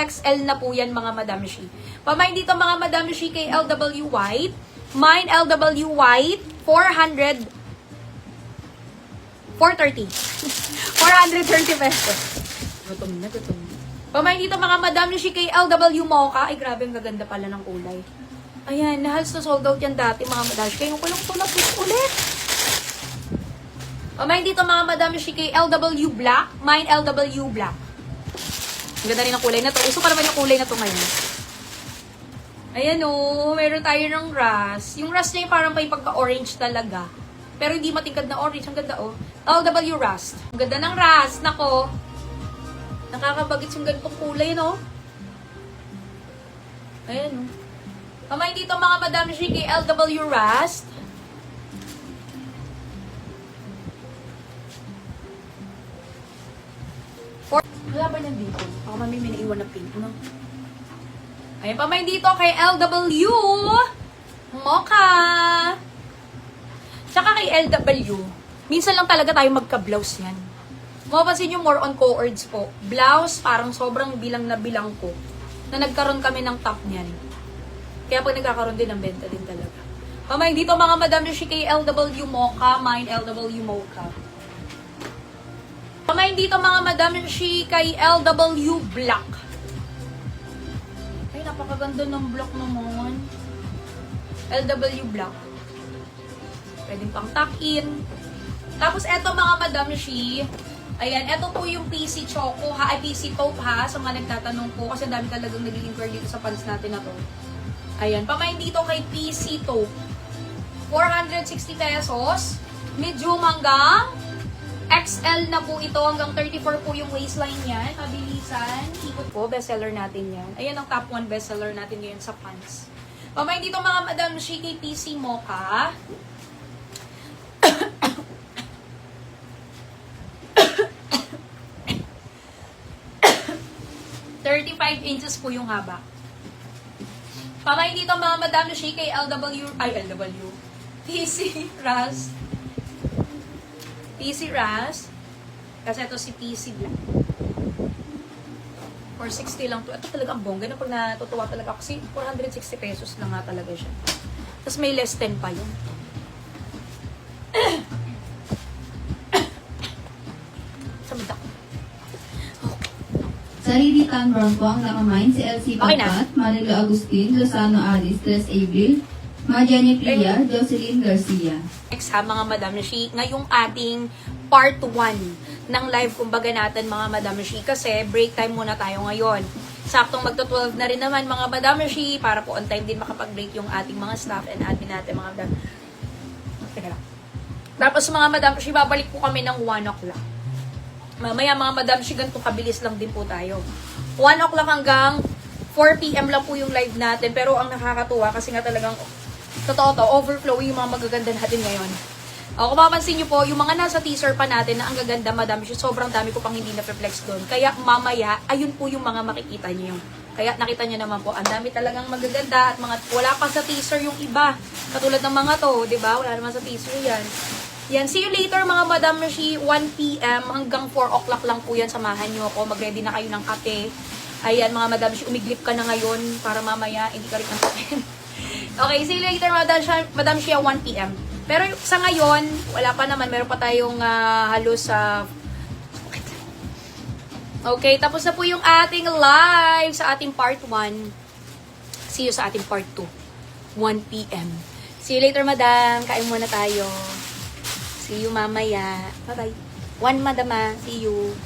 XL na po yan mga Madam Shi. Pamain dito mga Madam Shi kay LW White. Mine LW White, 430. 430 pesos. Gutom na. Pamain dito mga Madam Shi kay LW Mocha. Ay grabe, ang gaganda pala ng kulay. Ayan, halos na sold out yan dati mga Madam Shi. Kaya ko lang ito na ulit. Pamain dito mga Madam Shi kay LW Black. Mine LW Black. Ang ganda rin ang kulay na to. Uso pa naman yung kulay na to ngayon. Ayan o, meron tayo ng rust. Yung rust niya yung parang may pagka-orange talaga. Pero hindi matingkad na orange. Ang ganda o. LW Rust. Ang ganda ng rust. Nako. Nakakabagits yung ganitong kulay, no? Ayan o. Kamay dito mga Madam Shi kay LW Rust. Wala ba nandito? Baka mami may naiwan na pink, no? Ayan, pamain dito kay LW Mocha. Tsaka kay LW, minsan lang talaga tayo magka-blouse yan. Mapapansin nyo, more on co-ords po. Blouse, parang sobrang bilang na bilang ko na nagkaroon kami ng top niyan. Kaya pag nagkakaroon din ng benta din talaga. Pamain dito mga Madam Shi kay LW Mocha, mine LW Mocha. Pamain dito mga Madam Shi kay LW Black. Ay, napakaganda ng block naman. LW Black. Pwedeng pang tuck-in. Tapos, eto mga Madam Shi. Ayan, eto po yung PC Choco, ha? Ay, PC Taupe, ha? Sa mga nagtatanong po. Kasi dami talagang nag-inquire dito sa pants natin na to. Ayan, pamain dito kay PC Taupe. 460 pesos. Medium hanggang XL na po ito, hanggang 34 po yung waistline niyan. Mabilisan. Ikot po, bestseller natin yan. Ayan ang top 1 bestseller natin ngayon sa pants. Pamain dito mga Madam Shi kay PC Mocha. inches po yung haba. Pamain dito mga Madam Shi kay LW PC Ras. PC Ras. Kasi ito si PC Black. 460 lang to. Ito talaga ang bongga na pag natutuwa talaga ako. Kasi 460 pesos lang nga talaga siya. Tapos may less 10 pa yun. Samad ako. Sarili Tan Brown po ang nakamain si LC Pagpat, Marilo Agustin, Lozano Alice, Tres Avril, Mariani Pria, Jocelyn Garcia. Next ha mga Madam Shi, ngayong ating part 1 ng live kumbaga natin mga Madam Shi, kasi break time muna tayo ngayon. Saktong magto-12 na rin naman mga Madam Shi, para po on time din makapag-break yung ating mga staff and admin natin mga Madam. Teka lang. Tapos mga Madam Shi, babalik po kami ng 1 o'clock. Mamaya mga Madam Shi, ganito kabilis lang din po tayo. 1 o'clock hanggang 4 PM lang po yung live natin. Pero ang nakakatuwa kasi nga talagang totoo to, overflowing yung mga magaganda natin ngayon. Kung mapansin nyo po, yung mga nasa teaser pa natin na ang gaganda Madam Shi, sobrang dami ko pang hindi na-reflex doon. Kaya mamaya, ayun po yung mga makikita nyo. Kaya nakita nyo naman po, ang dami talagang magaganda at mga wala pa sa teaser yung iba. Katulad ng mga to, di ba? Wala naman sa teaser yan. Yan, see you later mga Madam Shi, 1 PM hanggang 4 o'clock lang po yan. Samahan nyo ako, mag-ready na kayo ng kape. Ayan mga Madam Shi, umiglip ka na ngayon para mamaya hindi ka rin ng kape. Okay, see you later Madam Shi, 1 PM. Pero sa ngayon, wala pa naman, meron pa tayong halos sa... Okay, tapos na po yung ating live sa ating part 1. See you sa ating part 2, 1 PM. See you later Madam, kain muna tayo. See you mamaya. Bye-bye. 1 Madama. See you.